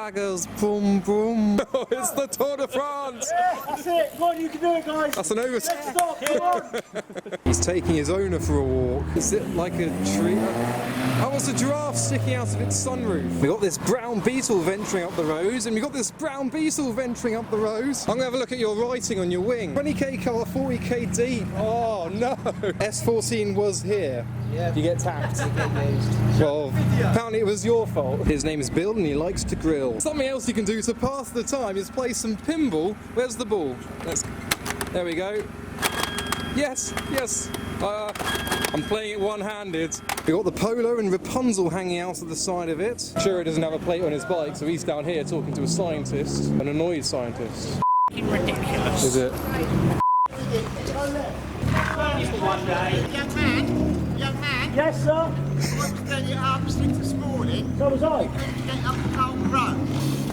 swaggers, boom, boom. Oh, it's the Tour de France. Yeah, that's it. Come on, you can do it, guys. That's an over. Stop, come on. He's taking his owner for a walk. Is it like a tree? Oh, it's a giraffe sticking out of its sunroof. We got this brown beetle venturing up the road, and we got this brown beetle venturing up the road. I'm gonna have a look at your writing on your wing. 20k car, 40k deep. Oh no. S14 was here. Yeah. You get tapped. Well, apparently it was your fault. His name is Bill and he likes to grill. Something else you can do to pass the time is play some pinball. Where's the ball? There we go. Yes, yes. I'm playing it one-handed. We got the Polo and Rapunzel hanging out of the side of it. Sure, he doesn't have a plate on his bike, so he's down here talking to a scientist, an annoyed scientist. Ridiculous. Is it? One day. Young man, Yes, sir. I was doing your arms this morning. So was I. Get up the whole road.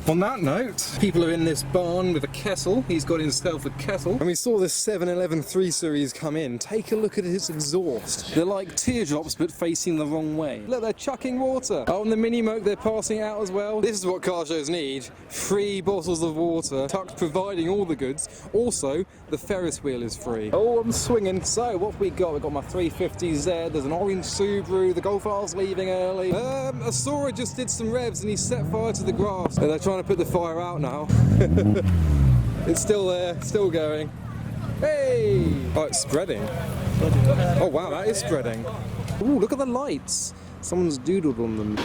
On that note, people are in this barn with a kettle. He's got himself a kettle. And we saw this 711 3 Series come in. Take a look at its exhaust. They're like teardrops but facing the wrong way. Look, they're chucking water. Oh, and the mini moke, they're passing out as well. This is what car shows need. 3 bottles of water, tucked providing all the goods. Also, the Ferris wheel is free. Oh, I'm swinging. So, what have we got? We've got my 350Z. There's an orange Subaru. The Golf R's leaving early. Asura just did some revs and he set fire to the grass. They're trying to put the fire out now. It's still there, still going. Hey! Oh, it's spreading. Oh wow, that is spreading. Ooh, look at the lights. Someone's doodled on them.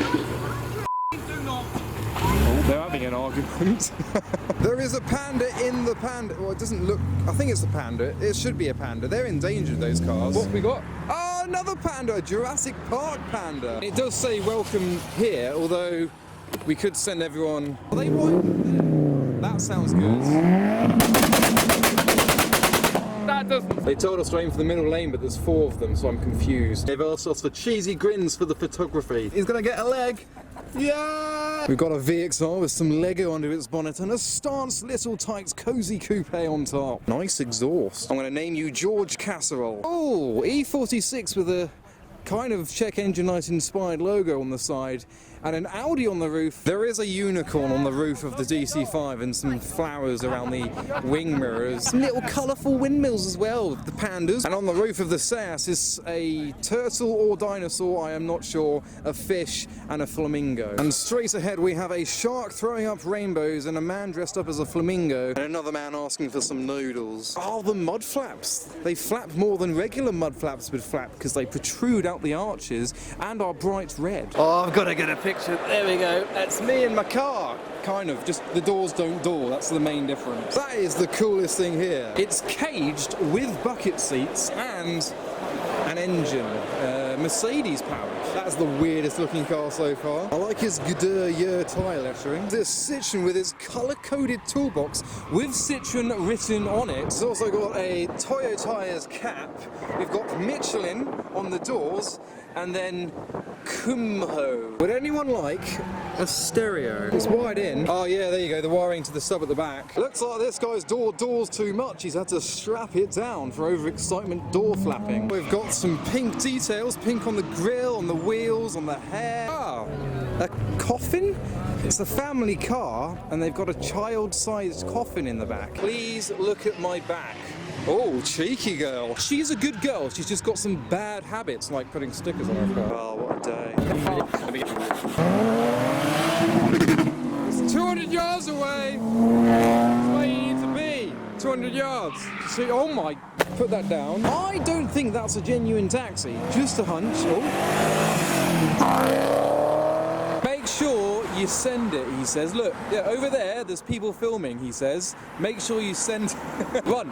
Oh, they're having an argument. There is a panda in the panda. Well, it doesn't look. I think it's a panda. It should be a panda. They're endangered, those cars. What have we got? Oh, another panda, a Jurassic Park panda. It does say welcome here, although we could send everyone. Are they right? That sounds good. That doesn't. They told us to aim for the middle lane, but there's 4 of them, so I'm confused. They've asked us for cheesy grins for the photography. He's gonna get a leg. Yeah! We've got a VXR with some Lego under its bonnet and a stance little tight cozy coupe on top. Nice exhaust. I'm gonna name you George Casserole. Oh, E46 with a kind of check engine light inspired logo on the side and an Audi on the roof. There is a unicorn on the roof of the DC5 and some flowers around the wing mirrors. Some little colourful windmills as well, the pandas. And on the roof of the SAS is a turtle or dinosaur, I am not sure, a fish and a flamingo. And straight ahead we have a shark throwing up rainbows and a man dressed up as a flamingo and another man asking for some noodles. Oh, the mud flaps. They flap more than regular mud flaps would flap because they protrude out the arches and are bright red. Oh, I've got to get a picture. There we go. That's me in my car. Kind of. Just the doors don't door. That's the main difference. That is the coolest thing here. It's caged with bucket seats and an engine. Mercedes powered. That's the weirdest looking car so far. I like his Goodyear tyre lettering. This Citroen with its colour-coded toolbox with Citroen written on it. It's also got a Toyo Tires cap. We've got Michelin on the doors and then Kumho. Would anyone like a stereo? It's wired in. Oh yeah, there you go, the wiring to the sub at the back. Looks like this guy's door's too much. He's had to strap it down for overexcitement door flapping. We've got some pink details, pink on the grille, on the wheels, on the hair. Ah, a coffin? It's a family car and they've got a child-sized coffin in the back. Please look at my back. Oh, cheeky girl. She's a good girl. She's just got some bad habits, like putting stickers on her car. Oh, what a day. It's 200 yards away. That's where you need to be. 200 yards. See, oh my, put that down. I don't think that's a genuine taxi. Just a hunch. Oh. Make sure you send it, he says. Look, yeah, over there's people filming, he says. Make sure you send... Run.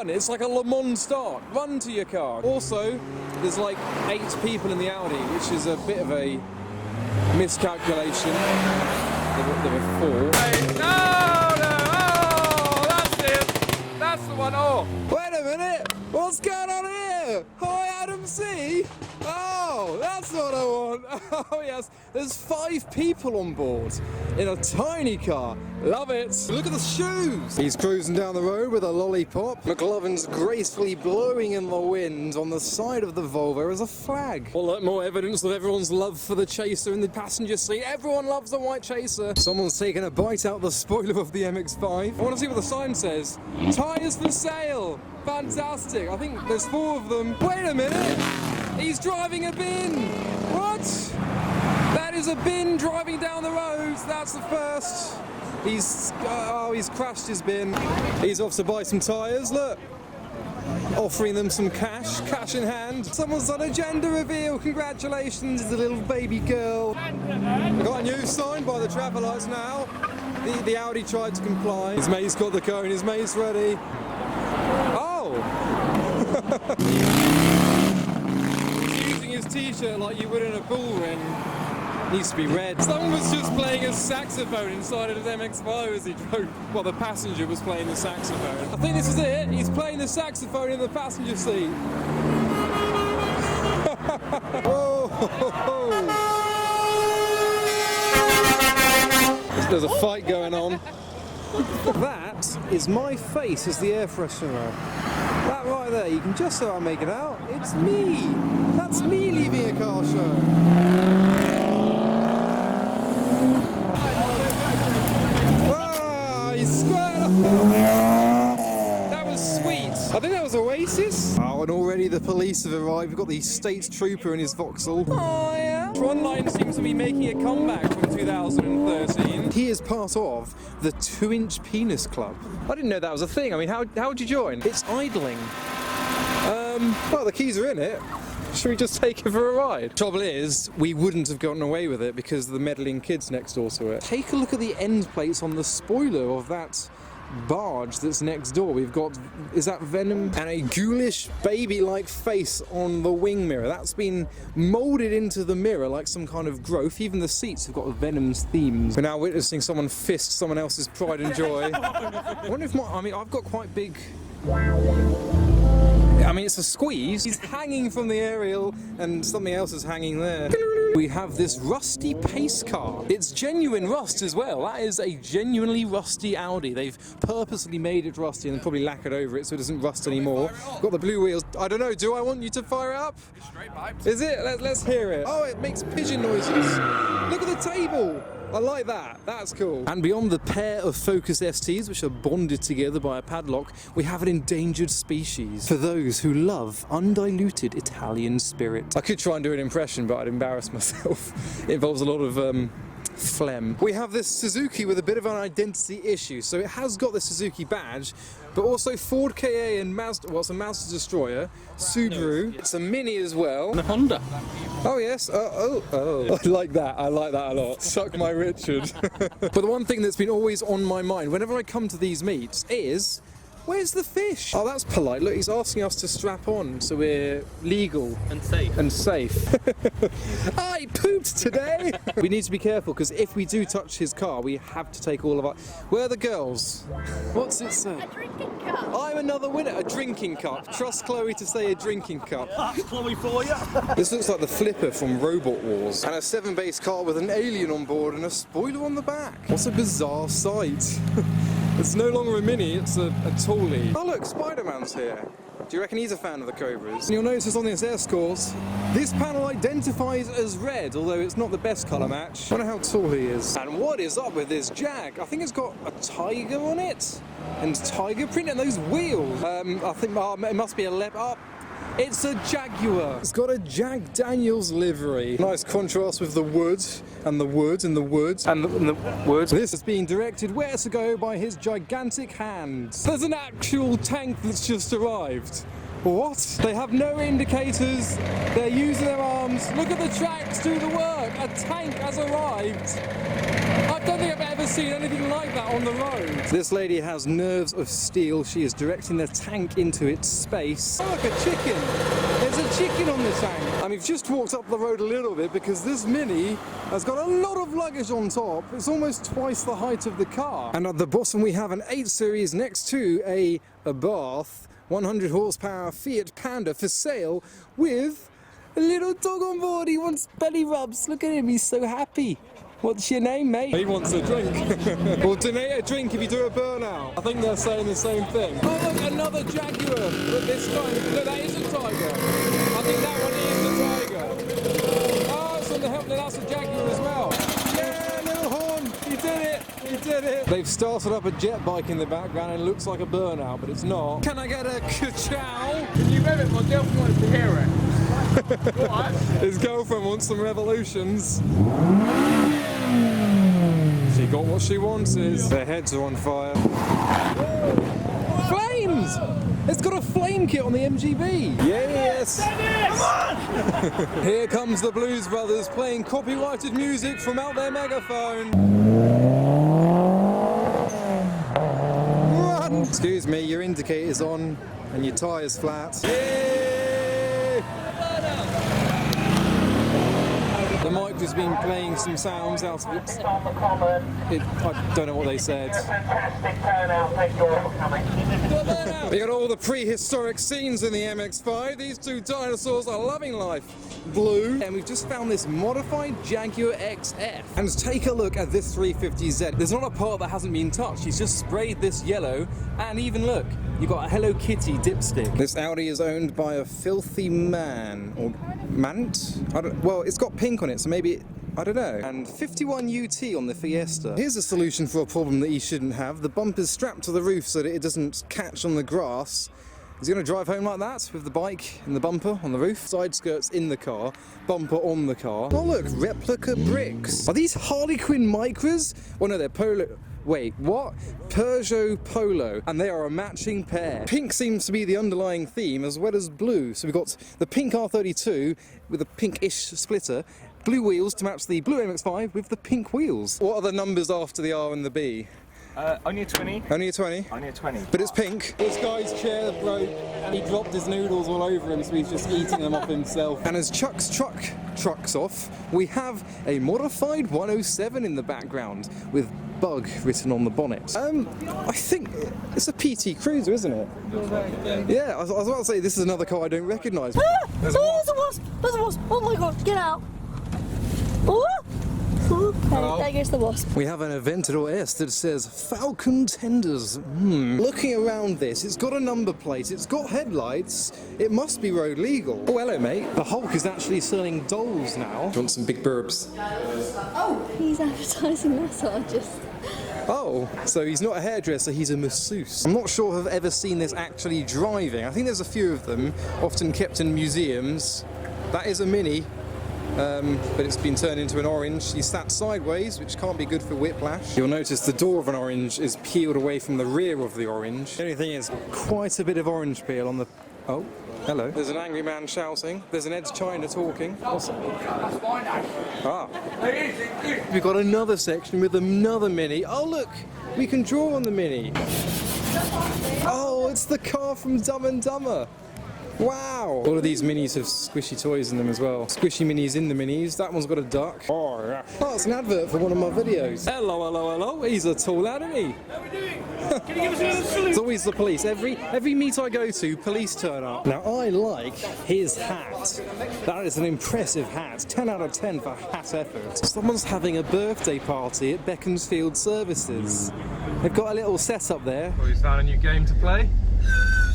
It's like a Le Mans start. Run to your car. Also, there's like 8 people in the Audi, which is a bit of a miscalculation. There were 4. Hey, no! Oh, that's it. That's the one. Oh, wait a minute. What's going on here? Hi, Adam C. Oh, Oh, that's what I want. Oh yes, there's 5 people on board in a tiny car. Love it. Look at the shoes. He's cruising down the road with a lollipop. McLovin's gracefully blowing in the wind. On the side of the Volvo is a flag. Well, look, more evidence of everyone's love for the Chaser in the passenger seat. Everyone loves a white Chaser. Someone's taking a bite out the spoiler of the MX-5. I want to see what the sign says. Tyres for sale. Fantastic. I think there's 4 of them. Wait a minute. He's driving a bin. What? That is a bin driving down the road. That's the first. He's crashed his bin. He's off to buy some tyres. Look. Offering them some cash in hand. Someone's done a gender reveal. Congratulations, the little baby girl. Got a new sign by the traffic lights now. The Audi tried to comply. His mate's got the cone. His mate's ready. Oh! He's using his t-shirt like you would in a bull ring. Needs to be red. Someone was just playing a saxophone inside of his MX-5 as he drove. Well, the passenger was playing the saxophone. I think this is it. He's playing the saxophone in the passenger seat. Whoa! There's a fight going on. That is my face as the air freshener. That right there, you can just about make it out. It's me. That's me leaving a car show. That was sweet. I think that was Oasis. Oh, and already the police have arrived. We've got the state trooper in his Vauxhall. Oh, yeah. Frontline seems to be making a comeback from 2013. He is part of the 2-inch penis club. I didn't know that was a thing. I mean, how would you join? It's idling. Well, the keys are in it. Should we just take it for a ride? Trouble is, we wouldn't have gotten away with it because of the meddling kids next door to it. Take a look at the end plates on the spoiler of that barge that's next door. We've got, is that Venom? And a ghoulish baby-like face on the wing mirror. That's been moulded into the mirror like some kind of growth. Even the seats have got Venom's themes. We're now witnessing someone fist someone else's pride and joy. I wonder if I've got quite big... I mean, it's a squeeze. He's hanging from the aerial and something else is hanging there. We have this rusty pace car. It's genuine rust as well. That is a genuinely rusty Audi. They've purposely made it rusty and probably lacquered over it so it doesn't rust anymore. Got the blue wheels. I don't know, do I want you to fire it up? It's straight pipes. Is it? Let's hear it. Oh, it makes pigeon noises. Look at the table. I like that. That's cool. And beyond the pair of Focus STs, which are bonded together by a padlock, we have an endangered species for those who love undiluted Italian spirit. I could try and do an impression, but I'd embarrass myself. It involves a lot of phlegm. We have this Suzuki with a bit of an identity issue. So it has got the Suzuki badge, but also Ford KA and Mazda, well, it's a Mazda Destroyer, Subaru, it's a Mini as well. And a Honda. Oh yes, oh. I like that a lot. Suck my Richard. But the one thing that's been always on my mind whenever I come to these meets is, where's the fish? Oh, that's polite. Look, he's asking us to strap on so we're legal. And safe. I pooped today! We need to be careful because if we do touch his car, we have to take all of our... Where are the girls? What's it say? A drinking cup. I'm another winner. A drinking cup. Trust Chloe to say a drinking cup. That's Chloe for you. This looks like the flipper from Robot Wars. And a 7-base car with an alien on board and a spoiler on the back. What a bizarre sight. It's no longer a Mini, it's a Tally. Oh look, Spider-Man's here. Do you reckon he's a fan of the Cobras? And you'll notice on this S-Course, this panel identifies as red, although it's not the best colour match. I wonder how tall he is. And what is up with this Jag? I think it's got a tiger on it, and tiger print, and those wheels. I think it must be a leopard. It's a Jaguar. It's got a Jack Daniels livery. Nice contrast with the wood and the wood and the wood and the wood. This is being directed where to go by his gigantic hand. There's an actual tank that's just arrived. What? They have no indicators. They're using their arms. Look at the tracks do the work. A tank has arrived. I don't think I've ever seen anything like that on the road. This lady has nerves of steel. She is directing the tank into its space. Oh, look, a chicken. There's a chicken on the tank. And we've just walked up the road a little bit because this Mini has got a lot of luggage on top. It's almost twice the height of the car. And at the bottom we have an 8 Series next to a Bath 100 horsepower Fiat Panda for sale with A little dog on board, he wants belly rubs. Look at him, he's so happy. What's your name, mate? He wants a drink. We'll donate a drink if you do a burnout. I think they're saying the same thing. Oh, look, another jaguar. Look, this time. Look, that is a tiger. I think that one is the tiger. Oh, it's on the help. That's a jaguar as well. Yeah, little horn. You did it. You did it. They've started up a jet bike in the background and it looks like a burnout, but it's not. Can I get a ka-chow? Can you rev it? My girlfriend wants to hear it. What? His girlfriend wants some revolutions. She got what she wanted. Their heads are on fire. Flames! It's got a flame kit on the MGB. Yes! Come on! Here comes the Blues Brothers playing copyrighted music from out their megaphone. Run! Excuse me, your indicator's on and your tyre's flat. Yay! The mic has been playing some sounds out of it. I don't know what they said. We got all the prehistoric scenes in the MX-5. These two dinosaurs are loving life. Blue. And we've just found this modified Jaguar XF. And take a look at this 350Z. There's not a part that hasn't been touched. He's just sprayed this yellow. And even look, you've got a Hello Kitty dipstick. This Audi is owned by a filthy man. Or Mant? Well, it's got pink on it, so maybe, I don't know. And 51 UT on the Fiesta. Here's a solution for a problem that you shouldn't have. The bumper's strapped to the roof so that it doesn't catch on the grass. He's going to drive home like that with the bike and the bumper on the roof. Side skirts in the car, bumper on the car. Oh look, replica bricks. Are these Harlequin Micras? Oh no, they're Polo. Wait, what? Peugeot Polo, and they are a matching pair. Pink seems to be the underlying theme as well as blue. So we've got the pink R32 with a pinkish splitter, blue wheels to match the blue MX-5 with the pink wheels. What are the numbers after the R and the B? Only a 20. Only a 20? Only a 20. But it's pink. This guy's chair broke and he dropped his noodles all over him, so he's just eating them off himself. And as Chuck's truck trucks off, we have a modified 107 in the background with Bug written on the bonnet. I think it's a PT Cruiser, isn't it? Yeah, I was about to say this is another car I don't recognise. There's a wasp! There's a wasp! Oh my god, get out! Oh! There goes the wasp. We have an Aventador S that says Falcon Tenders. Looking around this, it's got a number plate, it's got headlights, it must be road legal. Oh, hello, mate. The Hulk is actually selling dolls now. Do you want some big burbs? Oh, he's advertising massages. Oh, so he's not a hairdresser, he's a masseuse. I'm not sure I've ever seen this actually driving. I think there's a few of them, often kept in museums. That is a Mini. But it's been turned into an orange. He's sat sideways, which can't be good for whiplash. You'll notice the door of an orange is peeled away from the rear of the orange. The only thing is quite a bit of orange peel on the... Oh, hello. There's an angry man shouting. There's an Ed China talking. Ah. We've got another section with another Mini. Oh, look, we can draw on the Mini. Oh, it's the car from Dumb and Dumber. Wow! All of these minis have squishy toys in them as well. Squishy minis in the minis. That one's got a duck. Oh, yeah. Oh, it's an advert for one of my videos. Hello, hello, hello. He's a tall lad, isn't he? How are we doing? Can you give us another salute? It's always the police. Every meet I go to, police turn up. Now, I like his hat. That is an impressive hat. 10 out of 10 for hat effort. Someone's having a birthday party at Beaconsfield Services. They've got a little setup there. Well, he's found a new game to play.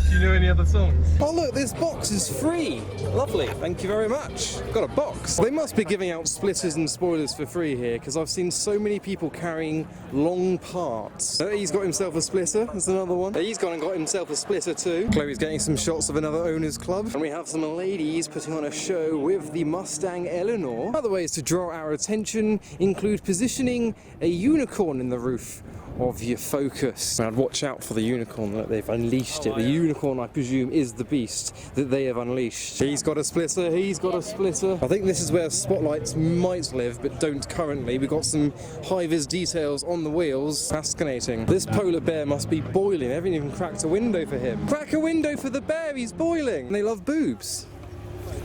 Do you know any other songs? Oh look, this box is free. Lovely, thank you very much. Got a box. They must be giving out splitters and spoilers for free here, because I've seen so many people carrying long parts. He's got himself a splitter, there's another one. He's gone and got himself a splitter too. Chloe's getting some shots of another owners club. And we have some ladies putting on a show with the Mustang Eleanor. Other ways to draw our attention include positioning a unicorn in the roof of your Focus. And I'd watch out for the unicorn, that they've unleashed it. The unicorn, I presume, is the beast that they have unleashed. He's got a splitter, he's got a splitter. I think this is where spotlights might live, but don't currently. We've got some high-vis details on the wheels. Fascinating. This polar bear must be boiling. They haven't even cracked a window for him. Crack a window for the bear, he's boiling. And they love boobs.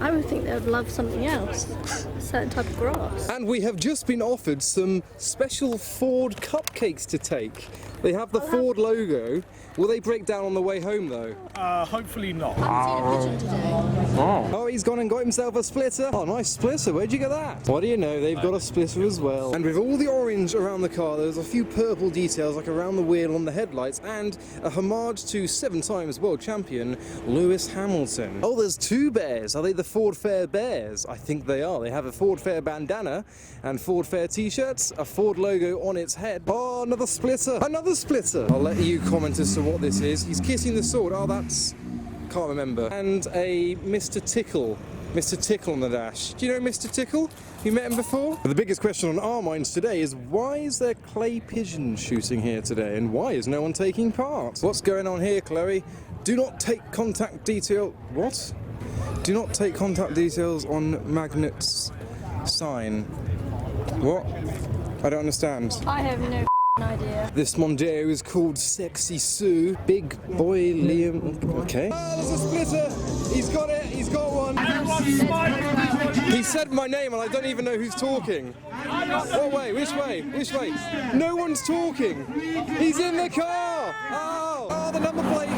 I would think they would love something else, a certain type of grass. And we have just been offered some special Ford cupcakes to take. They have the Ford logo. Will they break down on the way home though? Hopefully not. I haven't seen a pigeon today. Oh, he's gone and got himself a splitter. Oh, nice splitter. Where'd you get that? What do you know? They've got a splitter as well. And with all the orange around the car, there's a few purple details like around the wheel on the headlights and a homage to 7 times world champion Lewis Hamilton. Oh, there's 2 bears. Are they the Ford Fair Bears? I think they are. They have a Ford Fair bandana and Ford Fair t-shirts, a Ford logo on its head. Oh, another splitter. Another splitter. I'll let you comment as to what this is. He's kissing the sword. Oh, that's... can't remember. And a Mr. Tickle. Mr. Tickle on the dash. Do you know Mr. Tickle? You met him before? But the biggest question on our minds today is why is there clay pigeon shooting here today and why is no one taking part? What's going on here, Chloe? Do not take contact detail... What? Do not take contact details on Magnet's sign. What? I don't understand. I have no idea. This Mondeo is called Sexy Sue. Big boy Liam. Okay. Oh, there's a splitter. He's got it. He's got one. He said my name and I don't even know who's talking. What way? Which way? Which way? No one's talking. He's in the car. Oh, the number plate.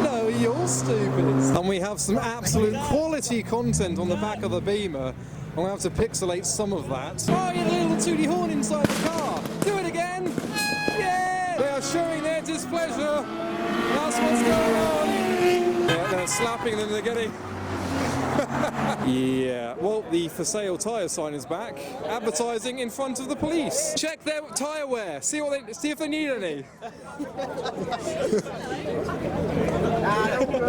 No, you're stupid. And we have some absolute quality content on the back of the Beamer. I'm going to have to pixelate some of that. Oh, you little tooty horn inside the car. Do it again. Yeah! They are showing their displeasure. That's what's going on. Yeah, they're slapping them. They're getting... Yeah, well, the for sale tyre sign is back. Advertising in front of the police. Check their tyre wear. See if they need any.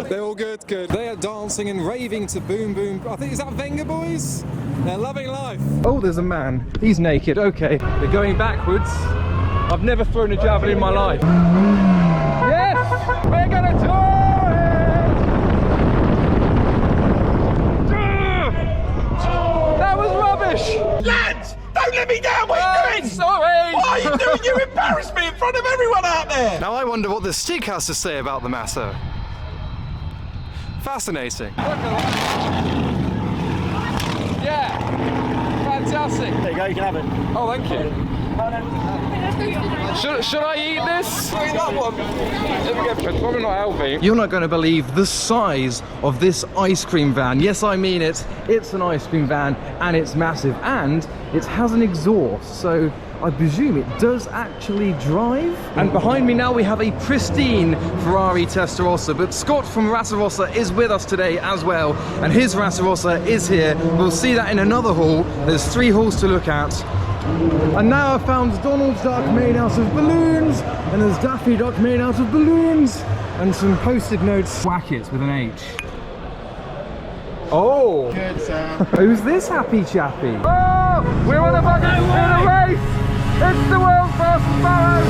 They're all good, good. They are dancing and raving to Boom Boom. I think, is that Venga Boys? They're loving life. Oh, there's a man. He's naked. Okay. They're going backwards. I've never thrown a javelin in my life. Yes! We're gonna do it! That was rubbish! Lads! Don't let me down! What are you doing? Sorry! What are you doing? You embarrassed me in front of everyone out there! Now I wonder what the stick has to say about the matter. Fascinating. Yeah, fantastic. There you go, you can have it. Oh, thank you. Should I eat this? That one. It's probably not healthy. You're not going to believe the size of this ice cream van. Yes, I mean it. It's an ice cream van and it's massive and it has an exhaust. So I presume it does actually drive. And behind me now we have a pristine Ferrari Testarossa, but Scott from Rasarossa is with us today as well, and his Rasarossa is here. We'll see that in another hall. There's 3 halls to look at. And now I've found Donald Duck made out of balloons, and there's Daffy Duck made out of balloons, and some post-it notes. Wackets with an H. Oh! Good, Sam. Who's this happy chappy? Oh! We're on a fucking race! It's the world's fastest barrow!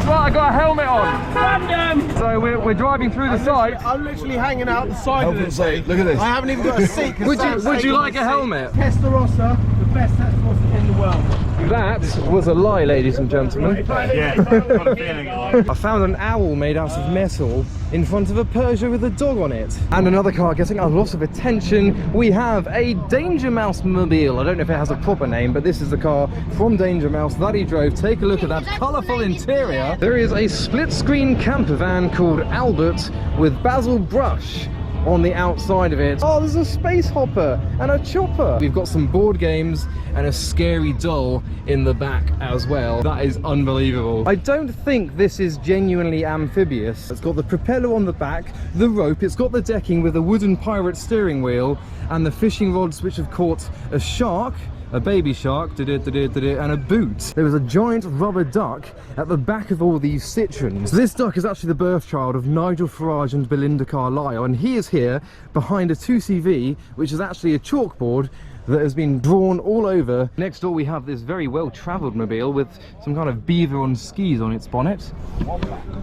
Right, I got a helmet on. Random! So we're driving through the site. I'm literally hanging out the side of this thing. Look at this. I haven't even got a seat. Would you like a helmet? Testarossa, the best Testarossa in the world. That was a lie, ladies and gentlemen. Yeah, I've got a feeling. I found an owl made out of metal in front of a Peugeot with a dog on it. And another car getting a lot of attention. We have a Danger Mouse mobile. I don't know if it has a proper name, but this is the car from Danger Mouse that he drove. Take a look at that colourful interior. There is a split-screen camper van called Albert with Basil Brush on the outside of it. Oh, there's a space hopper and a chopper. We've got some board games and a scary doll in the back as well. That is unbelievable. I don't think this is genuinely amphibious. It's got the propeller on the back, the rope, it's got the decking with a wooden pirate steering wheel and the fishing rods which have caught a shark, a baby shark, and a boot. There was a giant rubber duck at the back of all these Citroens. This duck is actually the birth child of Nigel Farage and Belinda Carlisle, and he is here behind a 2CV, which is actually a chalkboard that has been drawn all over. Next door we have this very well-travelled mobile with some kind of beaver on skis on its bonnet.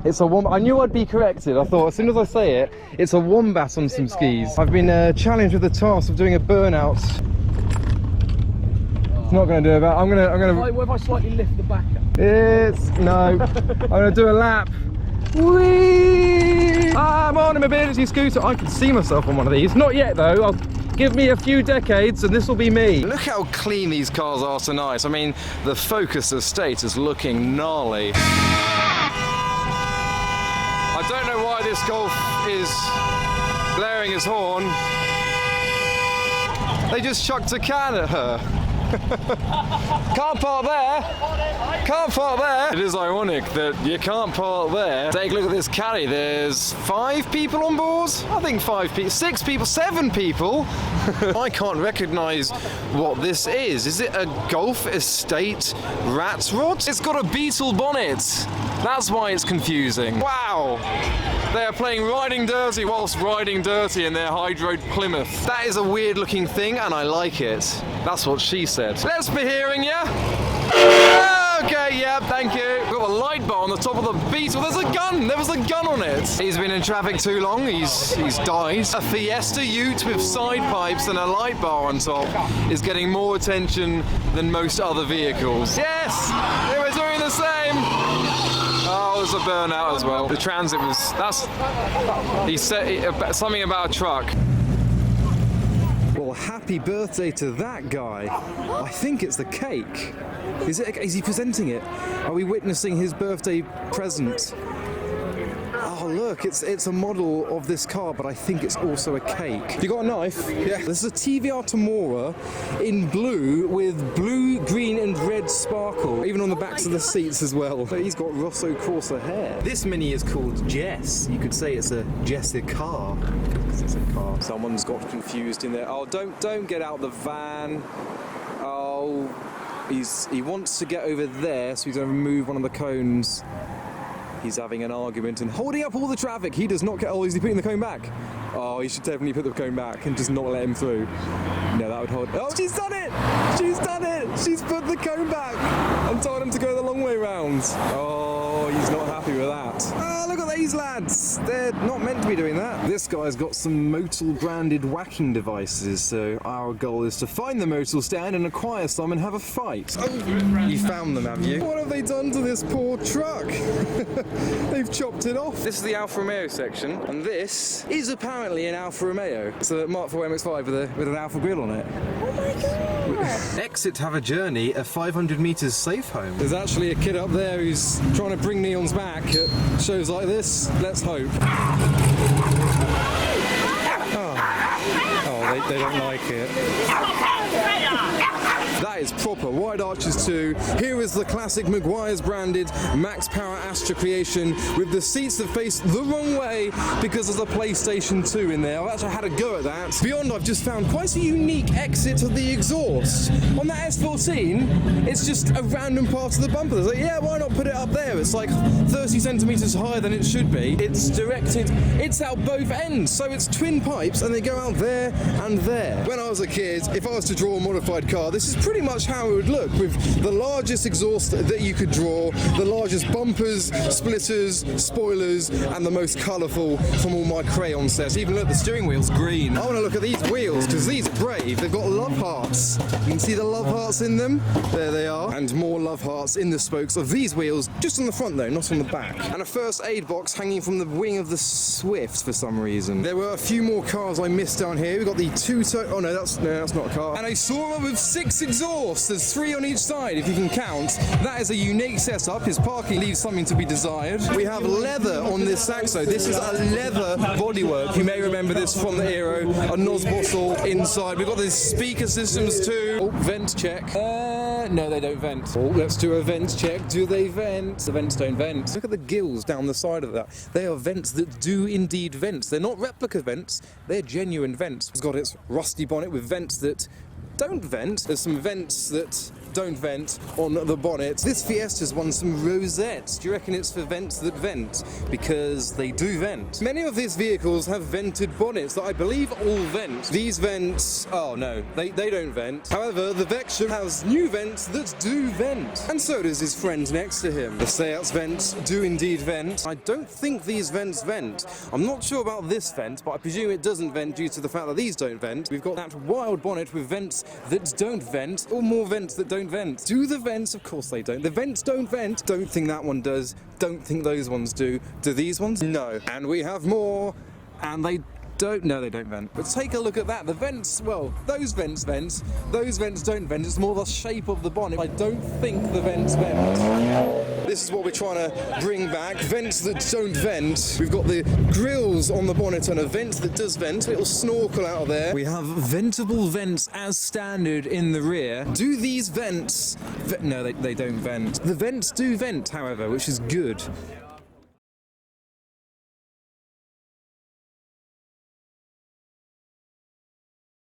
It's a wombat. I knew I'd be corrected. I thought as soon as I say it, it's a wombat on some skis. I've been challenged with the task of doing a burnout. It's not going to do it, but I'm gonna. What if I slightly lift the back up? No. I'm gonna do a lap. Whee! I'm on a mobility scooter. I can see myself on one of these. Not yet though. I'll give me a few decades and this will be me. Look how clean these cars are tonight. I mean, the Focus estate is looking gnarly. I don't know why this Golf is blaring his horn. They just chucked a can at her. Can't park there. Can't park there. It is ironic that you can't park there. Take a look at this caddy. There's 5 people on board. I think 5 people, 6 people, 7 people. I can't recognise what this is. Is it a Golf estate rat rod? It's got a beetle bonnet. That's why it's confusing. Wow. They are playing Riding Dirty whilst riding dirty in their hydroed Plymouth. That is a weird looking thing and I like it. That's what she said. Let's be hearing ya. Okay, yeah, thank you. We've got a light bar on the top of the Beetle. There's a gun. There was a gun on it. He's been in traffic too long. He's died. A Fiesta Ute with side pipes and a light bar on top is getting more attention than most other vehicles. Yes, they were doing the same. Oh, there's a burnout as well. The Transit was, he said something about a truck. Well, happy birthday to that guy. I think it's the cake. Is he presenting it? Are we witnessing his birthday present? Oh look, it's a model of this car, but I think it's also a cake. You got a knife? Yeah. This is a TVR Tamora in blue with blue, green and red sparkle, even on the backs of the seats as well. He's got Rosso Corsa hair. This Mini is called Jess. You could say it's a Jessica. It's a car. Someone's got confused in there. Oh, don't get out the van. Oh, he wants to get over there, so he's going to remove one of the cones. He's having an argument and holding up all the traffic. He does not get. Oh, is he putting the cone back? Oh, he should definitely put the cone back and just not let him through. No, that would hold. Oh, she's done it! She's done it! She's put the cone back and told him to go the long way round. Oh, he's not happy with that. Oh, look at these lads. They're not meant to be doing that. This guy's got some Motul branded whacking devices, so our goal is to find the Motul stand and acquire some and have a fight. Oh, you found them, have you? What have they done to this poor truck? They've chopped it off. This is the Alfa Romeo section, and this is apparently an Alfa Romeo. It's a Mark IV MX-5 with an Alfa grill on it. Oh my god! Exit have a journey of 500 metres safe home. There's actually a kid up there who's trying to bring Neons back at shows like this. Let's hope. Oh, they don't like it. That is proper. Wide Arches 2. Here is the classic Maguire's branded Max Power Astra creation with the seats that face the wrong way because there's a PlayStation 2 in there. I've actually had a go at that. Beyond, I've just found quite a unique exit of the exhaust. On that S14, it's just a random part of the bumper. It's like, yeah, why not put it up there? It's like 30 centimetres higher than it should be. It's directed, it's out both ends. So it's twin pipes and they go out there and there. When I was a kid, if I was to draw a modified car, this is pretty much how it would look, with the largest exhaust that you could draw, the largest bumpers, splitters, spoilers, and the most colourful from all my crayon sets. Even look, the steering wheel's green. I want to look at these wheels, because these are brave. They've got love hearts. You can see the love hearts in them. There they are. And more love hearts in the spokes of these wheels, just on the front though, not on the back. And a first aid box hanging from the wing of the Swift for some reason. There were a few more cars I missed down here. We've got the oh no, that's not a car. And a Sora with 6 exhausts. There's 3 on each side, if you can count. That is a unique setup. His parking leaves something to be desired. We have leather on this Saxo. This is a leather bodywork. You may remember this from the Aero. A NOS bottle inside. We've got these speaker systems too. Oh, vent check. No, they don't vent. Oh, let's do a vent check. Do they vent? The vents don't vent. Look at the gills down the side of that. They are vents that do indeed vent. They're not replica vents. They're genuine vents. It's got its rusty bonnet with vents that don't vent. There's some vents that don't vent on the bonnet. This Fiesta's won some rosettes. Do you reckon it's for vents that vent? Because they do vent. Many of these vehicles have vented bonnets that I believe all vent. These vents, oh no, they don't vent. However, the Vectra has new vents that do vent. And so does his friend next to him. The Seat's vents do indeed vent. I don't think these vents vent. I'm not sure about this vent, but I presume it doesn't vent due to the fact that these don't vent. We've got that wild bonnet with vents that don't vent, or more vents that don't vent? Do the vents? Of course they don't. The vents don't vent. Don't think that one does. Don't think those ones do. Do these ones? No. And we have more, and they don't. No, they don't vent. But take a look at that. The vents, well, those vents vent. Those vents don't vent. It's more the shape of the bonnet. I don't think the vents vent. This is what we're trying to bring back. Vents that don't vent. We've got the grills on the bonnet and a vent that does vent. A little snorkel out of there. We have ventable vents as standard in the rear. Do these vents... No, they don't vent. The vents do vent, however, which is good.